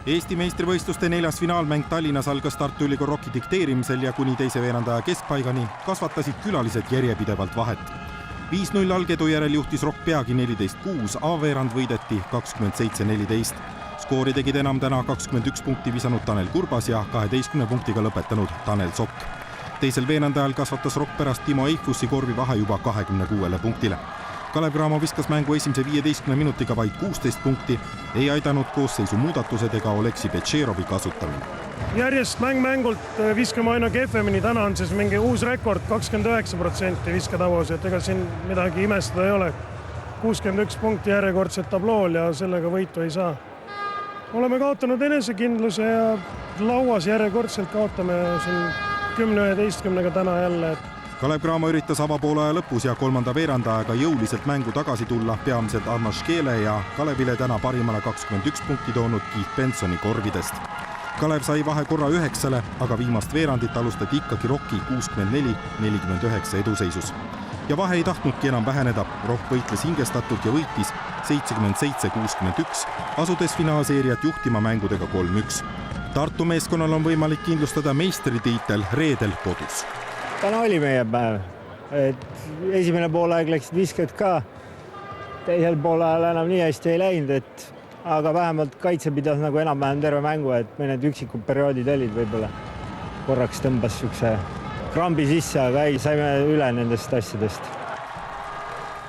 Eesti meistrivõistluste 4. finaalmäng Tallinnas algas Tartu Ülikooli Rocki dikteerimisel ja kuni teise veerandaja keskpaigani kasvatasid külalised järjepidevalt vahet. 5-0 algedu järel juhtis Rock peagi 14-6, A-veerand võideti 27-14. Skoori tegid enam täna 21 punkti visanud Tanel Kurbas ja 12 punktiga lõpetanud Tanel Sokk. Teisel veerandajal kasvatas Rock pärast Timo Eifussi korvi vahe juba 26 punktile. Kalev Cramo viskas mängu esimese 15 minutiga vaid 16 punkti, ei aidanud koosseisu muudatused ega Oleksi Petšerovi kasutamine. Järjest mängult viskame aina kehvemini, täna on siis mingi uus rekord, 29% visketavus, et ega siin midagi imestada ei ole. 61 punkti järjekordselt tablool ja sellega võitu ei saa. Oleme kaotanud enesekindluse ja lauas järjekordselt kaotame siin 10-11 täna jälle. Kalev Cramo üritas avapoolaja lõpus ja kolmanda veerandajaga jõuliselt mängu tagasi tulla peamiselt Armas Keele ja Kalevile täna parimale 21 punkti toonud Keith Bensoni korvidest. Kalev sai vahe korra 9, aga viimast veerandit alustati ikkagi Rocki 64-49 eduseisus. Ja vahe ei tahtnudki enam väheneda, Rock võitles hingestatult ja võitis 77-61, asudes finaalseeriat juhtima mängudega 3-1. Tartu meeskonnal on võimalik kindlustada meistritiitel reedel kodus. Täna oli meie päev, et esimene poolaeg läksid visked ka, teisel poolajal enam nii hästi ei läinud, aga vähemalt kaitse pidas nagu enam-vähem terve mängu, et me need üksikud perioodid olid võib-olla korraks tõmbas sükse krambi sisse, aga ei, saime üle nendest asjadest.